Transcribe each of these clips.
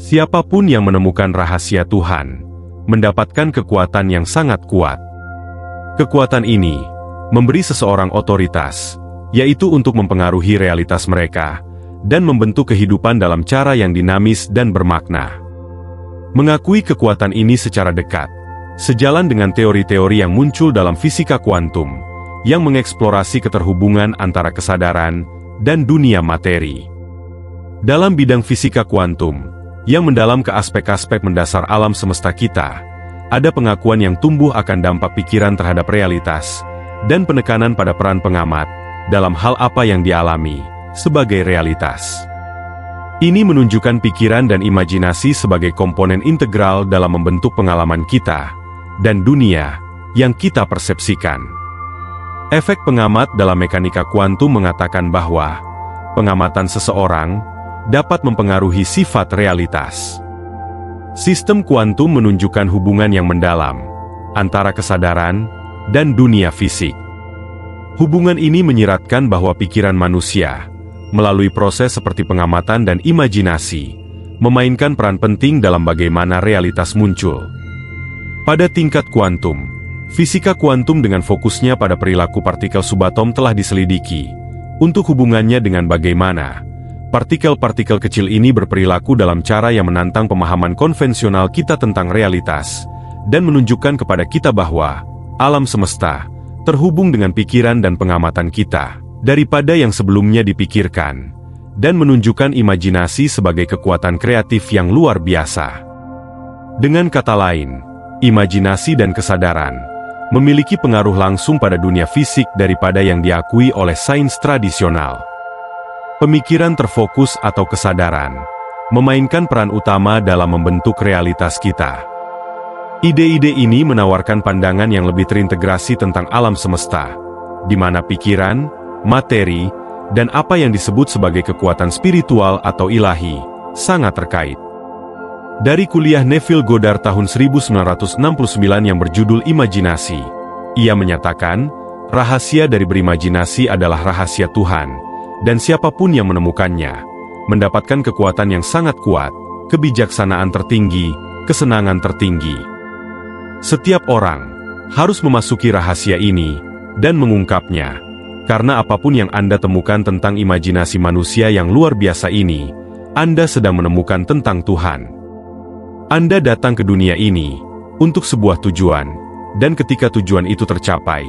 Siapapun yang menemukan rahasia Tuhan, mendapatkan kekuatan yang sangat kuat. Kekuatan ini memberi seseorang otoritas, yaitu untuk mempengaruhi realitas mereka, dan membentuk kehidupan dalam cara yang dinamis dan bermakna. Mengakui kekuatan ini secara dekat, sejalan dengan teori-teori yang muncul dalam fisika kuantum, yang mengeksplorasi keterhubungan antara kesadaran dan dunia materi. Dalam bidang fisika kuantum, yang mendalam ke aspek-aspek mendasar alam semesta kita, ada pengakuan yang tumbuh akan dampak pikiran terhadap realitas, dan penekanan pada peran pengamat dalam hal apa yang dialami sebagai realitas. Ini menunjukkan pikiran dan imajinasi sebagai komponen integral dalam membentuk pengalaman kita dan dunia yang kita persepsikan. Efek pengamat dalam mekanika kuantum mengatakan bahwa pengamatan seseorang dapat mempengaruhi sifat realitas. Sistem kuantum menunjukkan hubungan yang mendalam antara kesadaran dan dunia fisik. Hubungan ini menyiratkan bahwa pikiran manusia, melalui proses seperti pengamatan dan imajinasi, memainkan peran penting dalam bagaimana realitas muncul. Pada tingkat kuantum, fisika kuantum dengan fokusnya pada perilaku partikel subatom telah diselidiki, untuk hubungannya dengan bagaimana partikel-partikel kecil ini berperilaku dalam cara yang menantang pemahaman konvensional kita tentang realitas, dan menunjukkan kepada kita bahwa alam semesta terhubung dengan pikiran dan pengamatan kita, daripada yang sebelumnya dipikirkan, dan menunjukkan imajinasi sebagai kekuatan kreatif yang luar biasa. Dengan kata lain, imajinasi dan kesadaran memiliki pengaruh langsung pada dunia fisik daripada yang diakui oleh sains tradisional. Pemikiran terfokus atau kesadaran memainkan peran utama dalam membentuk realitas kita. Ide-ide ini menawarkan pandangan yang lebih terintegrasi tentang alam semesta, di mana pikiran, materi, dan apa yang disebut sebagai kekuatan spiritual atau ilahi sangat terkait. Dari kuliah Neville Goddard tahun 1969 yang berjudul Imajinasi, ia menyatakan, rahasia dari berimajinasi adalah rahasia Tuhan, dan siapapun yang menemukannya, mendapatkan kekuatan yang sangat kuat, kebijaksanaan tertinggi, kesenangan tertinggi. Setiap orang harus memasuki rahasia ini, dan mengungkapnya, karena apapun yang Anda temukan tentang imajinasi manusia yang luar biasa ini, Anda sedang menemukan tentang Tuhan. Anda datang ke dunia ini untuk sebuah tujuan, dan ketika tujuan itu tercapai,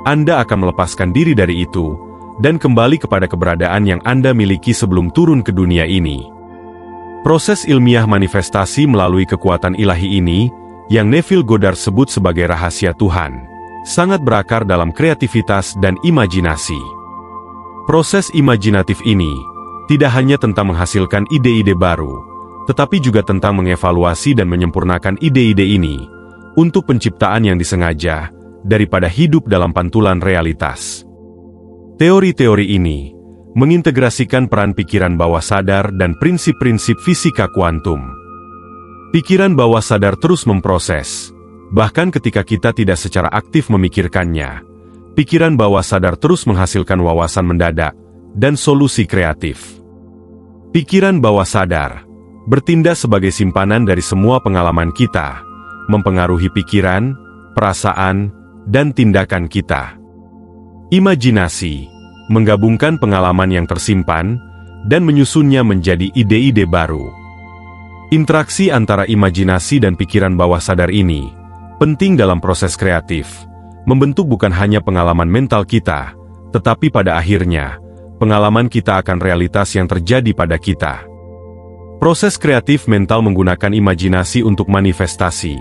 Anda akan melepaskan diri dari itu, dan kembali kepada keberadaan yang Anda miliki sebelum turun ke dunia ini. Proses ilmiah manifestasi melalui kekuatan ilahi ini, yang Neville Goddard sebut sebagai rahasia Tuhan, sangat berakar dalam kreativitas dan imajinasi. Proses imajinatif ini tidak hanya tentang menghasilkan ide-ide baru, tetapi juga tentang mengevaluasi dan menyempurnakan ide-ide ini untuk penciptaan yang disengaja daripada hidup dalam pantulan realitas. Teori-teori ini mengintegrasikan peran pikiran bawah sadar dan prinsip-prinsip fisika kuantum. Pikiran bawah sadar terus memproses, bahkan ketika kita tidak secara aktif memikirkannya. Pikiran bawah sadar terus menghasilkan wawasan mendadak dan solusi kreatif. Pikiran bawah sadar bertindak sebagai simpanan dari semua pengalaman kita, mempengaruhi pikiran, perasaan, dan tindakan kita. Imajinasi menggabungkan pengalaman yang tersimpan dan menyusunnya menjadi ide-ide baru. Interaksi antara imajinasi dan pikiran bawah sadar ini penting dalam proses kreatif, membentuk bukan hanya pengalaman mental kita, tetapi pada akhirnya, pengalaman kita akan realitas yang terjadi pada kita. Proses kreatif mental menggunakan imajinasi untuk manifestasi,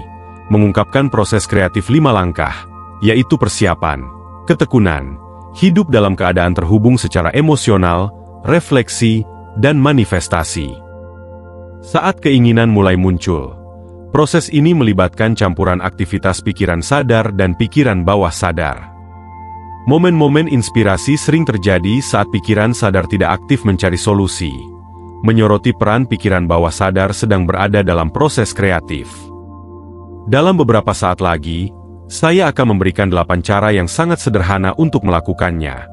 mengungkapkan proses kreatif 5 langkah, yaitu persiapan, ketekunan, hidup dalam keadaan terhubung secara emosional, refleksi, dan manifestasi. Saat keinginan mulai muncul, proses ini melibatkan campuran aktivitas pikiran sadar dan pikiran bawah sadar. Momen-momen inspirasi sering terjadi saat pikiran sadar tidak aktif mencari solusi, menyoroti peran pikiran bawah sadar sedang berada dalam proses kreatif. Dalam beberapa saat lagi, saya akan memberikan 8 cara yang sangat sederhana untuk melakukannya,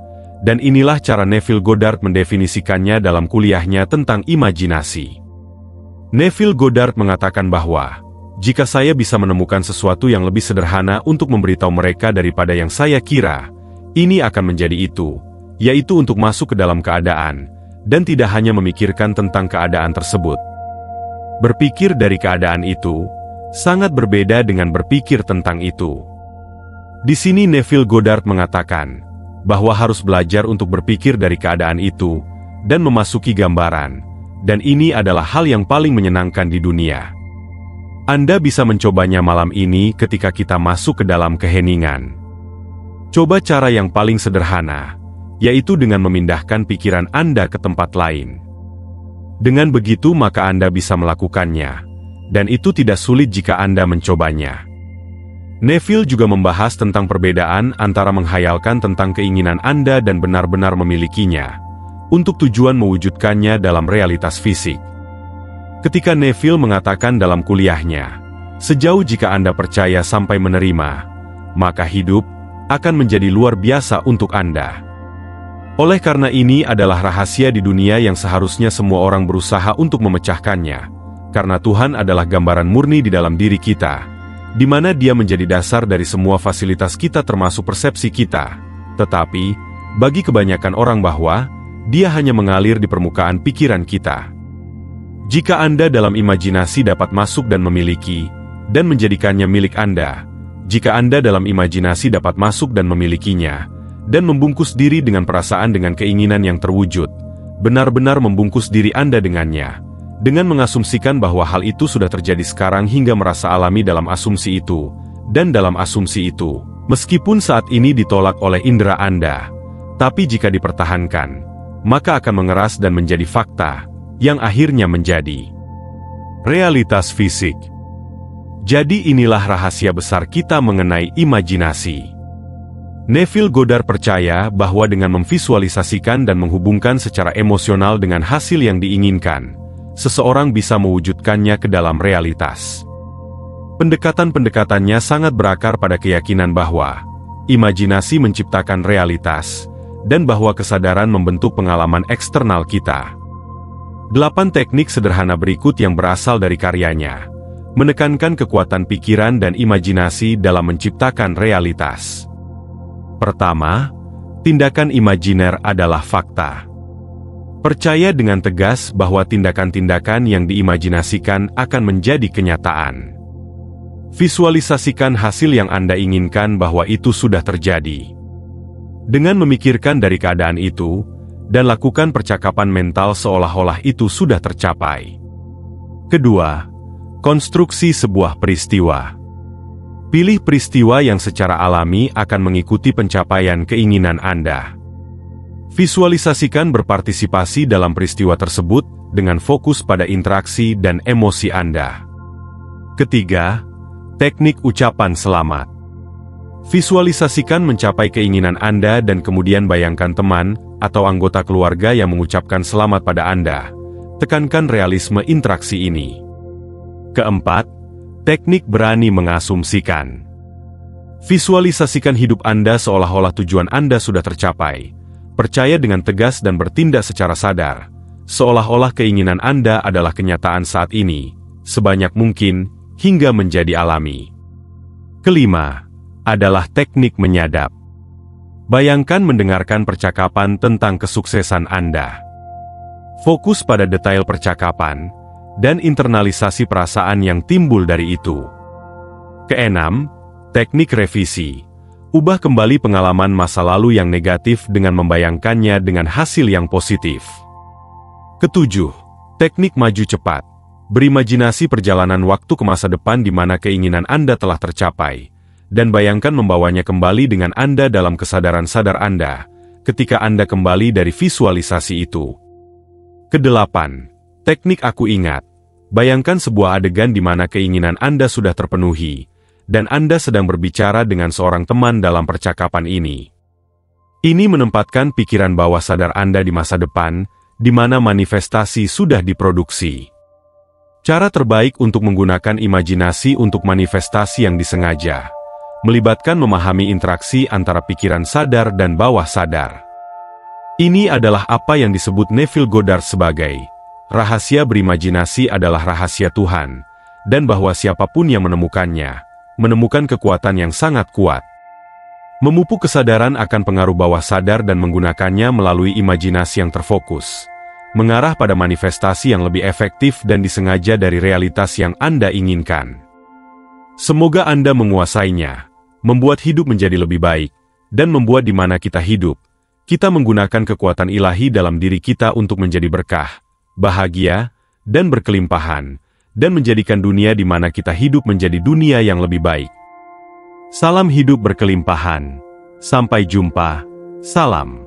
dan inilah cara Neville Goddard mendefinisikannya dalam kuliahnya tentang imajinasi. Neville Goddard mengatakan bahwa, jika saya bisa menemukan sesuatu yang lebih sederhana untuk memberitahu mereka daripada yang saya kira, ini akan menjadi itu, yaitu untuk masuk ke dalam keadaan, dan tidak hanya memikirkan tentang keadaan tersebut. Berpikir dari keadaan itu, sangat berbeda dengan berpikir tentang itu. Di sini Neville Goddard mengatakan, bahwa harus belajar untuk berpikir dari keadaan itu, dan memasuki gambaran, dan ini adalah hal yang paling menyenangkan di dunia. Anda bisa mencobanya malam ini ketika kita masuk ke dalam keheningan. Coba cara yang paling sederhana, yaitu dengan memindahkan pikiran Anda ke tempat lain. Dengan begitu maka Anda bisa melakukannya, dan itu tidak sulit jika Anda mencobanya. Neville juga membahas tentang perbedaan antara menghayalkan tentang keinginan Anda dan benar-benar memilikinya, untuk tujuan mewujudkannya dalam realitas fisik. Ketika Neville mengatakan dalam kuliahnya, sejauh jika Anda percaya sampai menerima, maka hidup akan menjadi luar biasa untuk Anda. Oleh karena ini adalah rahasia di dunia yang seharusnya semua orang berusaha untuk memecahkannya, karena Tuhan adalah gambaran murni di dalam diri kita, di mana Dia menjadi dasar dari semua fasilitas kita termasuk persepsi kita. Tetapi, bagi kebanyakan orang bahwa, Dia hanya mengalir di permukaan pikiran kita. Jika Anda dalam imajinasi dapat masuk dan memiliki, dan menjadikannya milik Anda, jika Anda dalam imajinasi dapat masuk dan memilikinya, dan membungkus diri dengan perasaan dengan keinginan yang terwujud, benar-benar membungkus diri Anda dengannya, dengan mengasumsikan bahwa hal itu sudah terjadi sekarang hingga merasa alami dalam asumsi itu, dan dalam asumsi itu, meskipun saat ini ditolak oleh indera Anda, tapi jika dipertahankan, maka akan mengeras dan menjadi fakta, yang akhirnya menjadi realitas fisik. Jadi inilah rahasia besar kita mengenai imajinasi. Neville Goddard percaya bahwa dengan memvisualisasikan dan menghubungkan secara emosional dengan hasil yang diinginkan, seseorang bisa mewujudkannya ke dalam realitas. Pendekatan-pendekatannya sangat berakar pada keyakinan bahwa imajinasi menciptakan realitas, dan bahwa kesadaran membentuk pengalaman eksternal kita. 8 teknik sederhana berikut yang berasal dari karyanya, menekankan kekuatan pikiran dan imajinasi dalam menciptakan realitas. Pertama, tindakan imajiner adalah fakta. Percaya dengan tegas bahwa tindakan-tindakan yang diimajinasikan akan menjadi kenyataan. Visualisasikan hasil yang Anda inginkan bahwa itu sudah terjadi. Dengan memikirkan dari keadaan itu, dan lakukan percakapan mental seolah-olah itu sudah tercapai. Kedua, konstruksi sebuah peristiwa. Pilih peristiwa yang secara alami akan mengikuti pencapaian keinginan Anda. Visualisasikan berpartisipasi dalam peristiwa tersebut dengan fokus pada interaksi dan emosi Anda. Ketiga, teknik ucapan selamat. Visualisasikan mencapai keinginan Anda dan kemudian bayangkan teman atau anggota keluarga yang mengucapkan selamat pada Anda. Tekankan realisme interaksi ini. Keempat, teknik berani mengasumsikan. Visualisasikan hidup Anda seolah-olah tujuan Anda sudah tercapai. Percaya dengan tegas dan bertindak secara sadar, seolah-olah keinginan Anda adalah kenyataan saat ini, sebanyak mungkin, hingga menjadi alami. Kelima, adalah teknik menyadap. Bayangkan mendengarkan percakapan tentang kesuksesan Anda. Fokus pada detail percakapan, dan internalisasi perasaan yang timbul dari itu. Keenam, teknik revisi. Ubah kembali pengalaman masa lalu yang negatif dengan membayangkannya dengan hasil yang positif. Ketujuh, teknik maju cepat. Berimajinasi perjalanan waktu ke masa depan di mana keinginan Anda telah tercapai, dan bayangkan membawanya kembali dengan Anda dalam kesadaran sadar Anda, ketika Anda kembali dari visualisasi itu. Kedelapan, teknik aku ingat. Bayangkan sebuah adegan di mana keinginan Anda sudah terpenuhi, dan Anda sedang berbicara dengan seorang teman dalam percakapan ini. Ini menempatkan pikiran bawah sadar Anda di masa depan, di mana manifestasi sudah diproduksi. Cara terbaik untuk menggunakan imajinasi untuk manifestasi yang disengaja, melibatkan memahami interaksi antara pikiran sadar dan bawah sadar. Ini adalah apa yang disebut Neville Goddard sebagai rahasia berimajinasi adalah rahasia Tuhan, dan bahwa siapapun yang menemukannya, menemukan kekuatan yang sangat kuat. Memupuk kesadaran akan pengaruh bawah sadar dan menggunakannya melalui imajinasi yang terfokus, mengarah pada manifestasi yang lebih efektif dan disengaja dari realitas yang Anda inginkan. Semoga Anda menguasainya, membuat hidup menjadi lebih baik, dan membuat di mana kita hidup, kita menggunakan kekuatan ilahi dalam diri kita untuk menjadi berkah, bahagia, dan berkelimpahan, dan menjadikan dunia di mana kita hidup menjadi dunia yang lebih baik. Salam hidup berkelimpahan. Sampai jumpa. Salam.